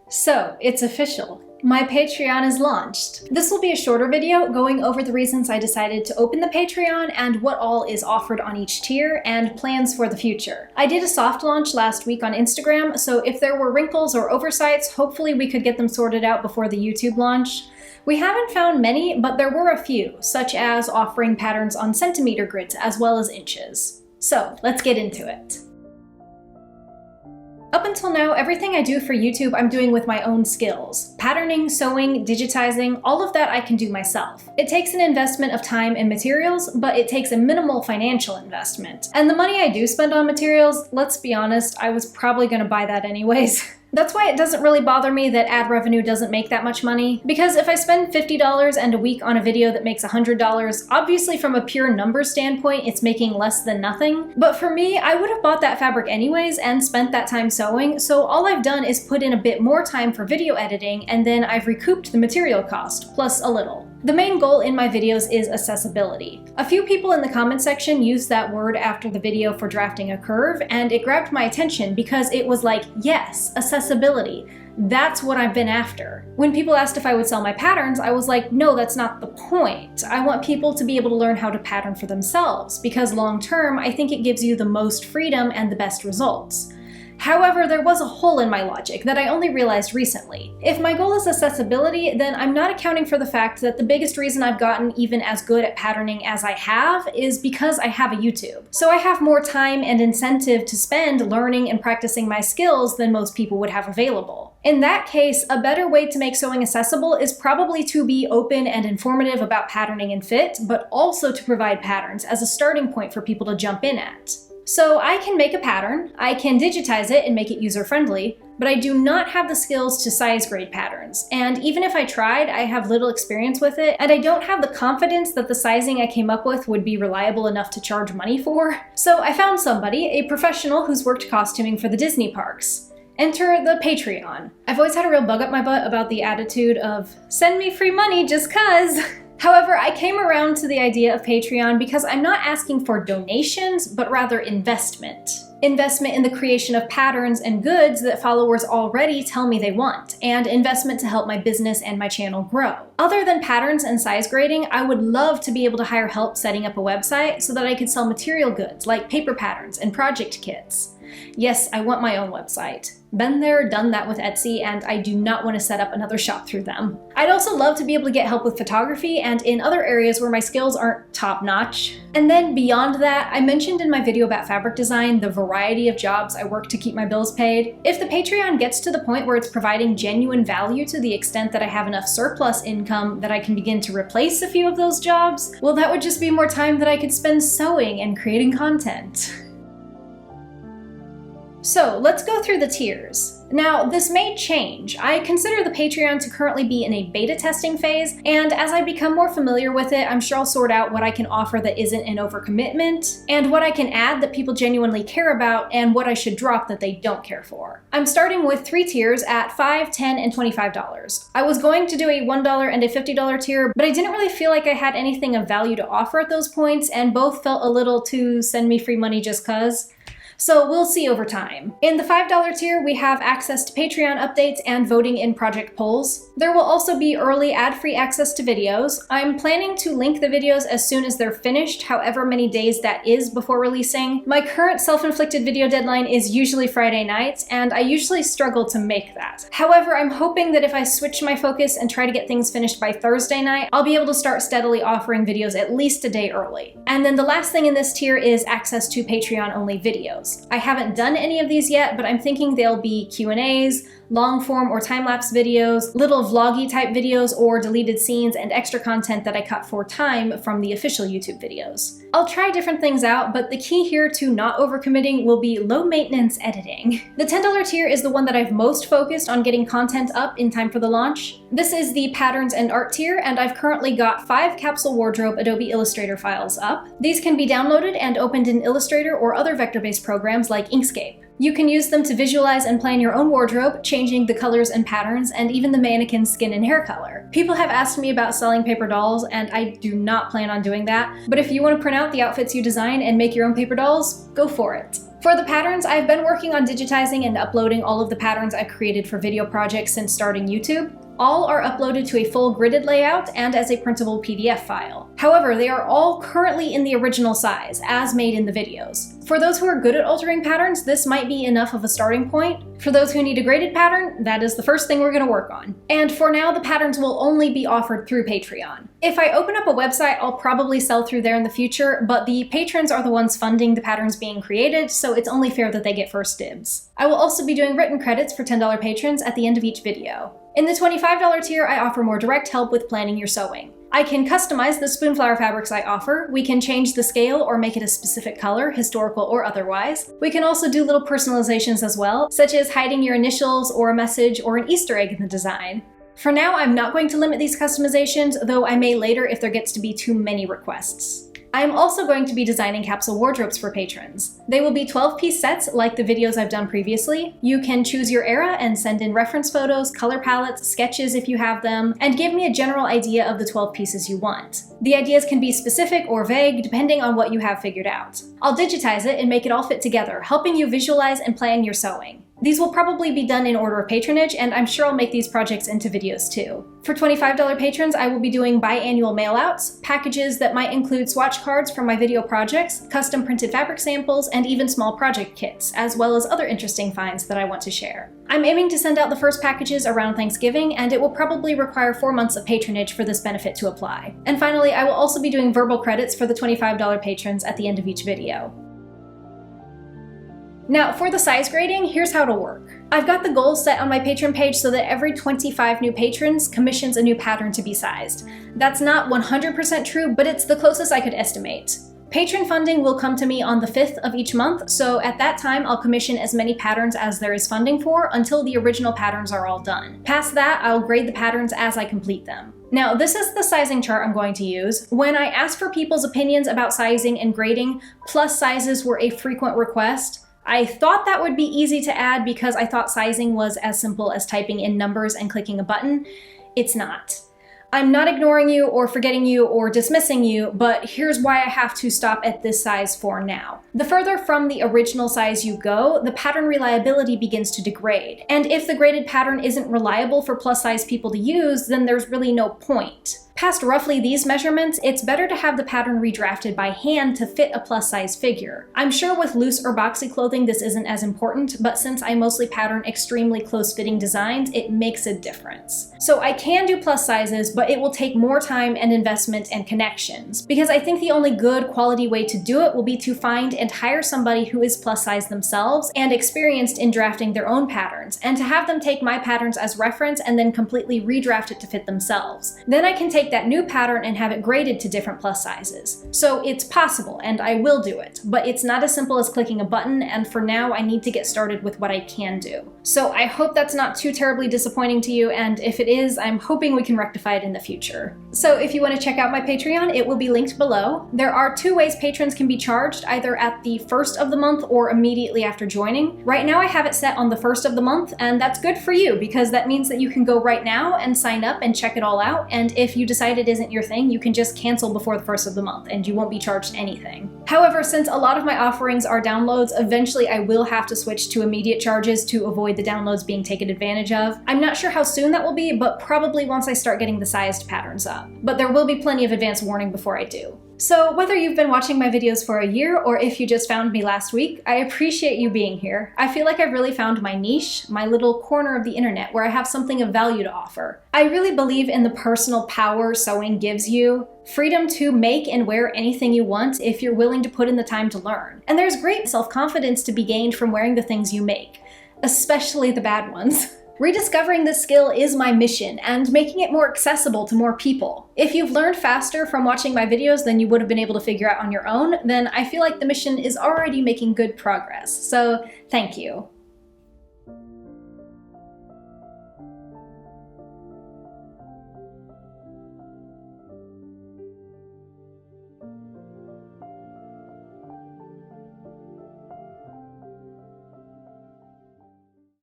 So, it's official. My Patreon is launched. This will be a shorter video going over the reasons I decided to open the Patreon and what all is offered on each tier and plans for the future. I did a soft launch last week on Instagram, so if there were wrinkles or oversights, hopefully we could get them sorted out before the YouTube launch. We haven't found many, but there were a few, such as offering patterns on centimeter grids as well as inches. So, let's get into it. Up until now, everything I do for YouTube I'm doing with my own skills. Patterning, sewing, digitizing, all of that I can do myself. It takes an investment of time and materials, but it takes a minimal financial investment. And the money I do spend on materials, let's be honest, I was probably gonna buy that anyways. That's why it doesn't really bother me that ad revenue doesn't make that much money, because if I spend $50 and a week on a video that makes $100, obviously from a pure number standpoint it's making less than nothing, but for me, I would have bought that fabric anyways and spent that time sewing, so all I've done is put in a bit more time for video editing and then I've recouped the material cost, plus a little. The main goal in my videos is accessibility. A few people in the comment section used that word after the video for drafting a curve, and it grabbed my attention because it was like, yes, accessibility. That's what I've been after. When people asked if I would sell my patterns, I was like, no, that's not the point. I want people to be able to learn how to pattern for themselves, because long term, I think it gives you the most freedom and the best results. However, there was a hole in my logic that I only realized recently. If my goal is accessibility, then I'm not accounting for the fact that the biggest reason I've gotten even as good at patterning as I have is because I have a YouTube. So I have more time and incentive to spend learning and practicing my skills than most people would have available. In that case, a better way to make sewing accessible is probably to be open and informative about patterning and fit, but also to provide patterns as a starting point for people to jump in at. So I can make a pattern, I can digitize it and make it user-friendly, but I do not have the skills to size grade patterns. And even if I tried, I have little experience with it, and I don't have the confidence that the sizing I came up with would be reliable enough to charge money for. So I found somebody, a professional who's worked costuming for the Disney parks. Enter the Patreon. I've always had a real bug up my butt about the attitude of, send me free money just cuz. However, I came around to the idea of Patreon because I'm not asking for donations, but rather investment. Investment in the creation of patterns and goods that followers already tell me they want, and investment to help my business and my channel grow. Other than patterns and size grading, I would love to be able to hire help setting up a website so that I could sell material goods like paper patterns and project kits. Yes, I want my own website. Been there, done that with Etsy, and I do not want to set up another shop through them. I'd also love to be able to get help with photography and in other areas where my skills aren't top-notch. And then beyond that, I mentioned in my video about fabric design the variety of jobs I work to keep my bills paid. If the Patreon gets to the point where it's providing genuine value to the extent that I have enough surplus income that I can begin to replace a few of those jobs, well, that would just be more time that I could spend sewing and creating content. So let's go through the tiers. Now, this may change. I consider the Patreon to currently be in a beta testing phase, and as I become more familiar with it, I'm sure I'll sort out what I can offer that isn't an overcommitment, and what I can add that people genuinely care about, and what I should drop that they don't care for. I'm starting with 3 tiers at $5, $10, and $25. I was going to do a $1 and a $50 tier, but I didn't really feel like I had anything of value to offer at those points, and both felt a little too send me free money just cuz. So we'll see over time. In the $5 tier, we have access to Patreon updates and voting in project polls. There will also be early ad-free access to videos. I'm planning to link the videos as soon as they're finished, however many days that is before releasing. My current self-inflicted video deadline is usually Friday nights, and I usually struggle to make that. However, I'm hoping that if I switch my focus and try to get things finished by Thursday night, I'll be able to start steadily offering videos at least a day early. And then the last thing in this tier is access to Patreon-only videos. I haven't done any of these yet, but I'm thinking they'll be Q&As, long form or time-lapse videos, little vloggy type videos, or deleted scenes and extra content that I cut for time from the official YouTube videos. I'll try different things out, but the key here to not overcommitting will be low maintenance editing. The $10 tier is the one that I've most focused on getting content up in time for the launch. This is the patterns and art tier, and I've currently got 5 capsule wardrobe Adobe Illustrator files up. These can be downloaded and opened in Illustrator or other vector-based programs like Inkscape. You can use them to visualize and plan your own wardrobe, changing the colors and patterns, and even the mannequin's skin and hair color. People have asked me about selling paper dolls, and I do not plan on doing that, but if you want to print out the outfits you design and make your own paper dolls, go for it. For the patterns, I've been working on digitizing and uploading all of the patterns I've created for video projects since starting YouTube. All are uploaded to a full gridded layout and as a printable PDF file. However, they are all currently in the original size, as made in the videos. For those who are good at altering patterns, this might be enough of a starting point. For those who need a graded pattern, that is the first thing we're going to work on. And for now, the patterns will only be offered through Patreon. If I open up a website, I'll probably sell through there in the future, but the patrons are the ones funding the patterns being created, so it's only fair that they get first dibs. I will also be doing written credits for $10 patrons at the end of each video. In the $25 tier, I offer more direct help with planning your sewing. I can customize the spoonflower fabrics I offer, we can change the scale or make it a specific color, historical or otherwise. We can also do little personalizations as well, such as hiding your initials or a message or an Easter egg in the design. For now, I'm not going to limit these customizations, though I may later if there gets to be too many requests. I am also going to be designing capsule wardrobes for patrons. They will be 12-piece sets like the videos I've done previously. You can choose your era and send in reference photos, color palettes, sketches if you have them, and give me a general idea of the 12 pieces you want. The ideas can be specific or vague depending on what you have figured out. I'll digitize it and make it all fit together, helping you visualize and plan your sewing. These will probably be done in order of patronage, and I'm sure I'll make these projects into videos too. For $25 patrons, I will be doing biannual mailouts, packages that might include swatch cards from my video projects, custom printed fabric samples, and even small project kits, as well as other interesting finds that I want to share. I'm aiming to send out the first packages around Thanksgiving, and it will probably require 4 months of patronage for this benefit to apply. And finally, I will also be doing verbal credits for the $25 patrons at the end of each video. Now, for the size grading, here's how it'll work. I've got the goals set on my Patreon page so that every 25 new patrons commissions a new pattern to be sized. That's not 100% true, but it's the closest I could estimate. Patron funding will come to me on the 5th of each month, so at that time I'll commission as many patterns as there is funding for until the original patterns are all done. Past that, I'll grade the patterns as I complete them. Now, this is the sizing chart I'm going to use. When I asked for people's opinions about sizing and grading, plus sizes were a frequent request. I thought that would be easy to add because I thought sizing was as simple as typing in numbers and clicking a button. It's not. I'm not ignoring you or forgetting you or dismissing you, but here's why I have to stop at this size for now. The further from the original size you go, the pattern reliability begins to degrade. And if the graded pattern isn't reliable for plus size people to use, then there's really no point. Past roughly these measurements, it's better to have the pattern redrafted by hand to fit a plus size figure. I'm sure with loose or boxy clothing this isn't as important, but since I mostly pattern extremely close-fitting designs, it makes a difference. So I can do plus sizes, but it will take more time and investment and connections, because I think the only good quality way to do it will be to find and hire somebody who is plus size themselves and experienced in drafting their own patterns, and to have them take my patterns as reference and then completely redraft it to fit themselves. Then I can take that new pattern and have it graded to different plus sizes. So it's possible, and I will do it, but it's not as simple as clicking a button, and for now I need to get started with what I can do. So I hope that's not too terribly disappointing to you, and if it is, I'm hoping we can rectify it in the future. So if you want to check out my Patreon, it will be linked below. There are 2 ways patrons can be charged, either at the 1st of the month or immediately after joining. Right now I have it set on the 1st of the month, and that's good for you because that means that you can go right now and sign up and check it all out, and if you decide it isn't your thing, you can just cancel before the 1st of the month and you won't be charged anything. However, since a lot of my offerings are downloads, eventually I will have to switch to immediate charges to avoid the downloads being taken advantage of. I'm not sure how soon that will be, but probably once I start getting the sized patterns up. But there will be plenty of advance warning before I do. So whether you've been watching my videos for a year or if you just found me last week, I appreciate you being here. I feel like I've really found my niche, my little corner of the internet where I have something of value to offer. I really believe in the personal power sewing gives you, freedom to make and wear anything you want if you're willing to put in the time to learn. And there's great self-confidence to be gained from wearing the things you make, especially the bad ones. Rediscovering this skill is my mission and making it more accessible to more people. If you've learned faster from watching my videos than you would have been able to figure out on your own, then I feel like the mission is already making good progress. So thank you.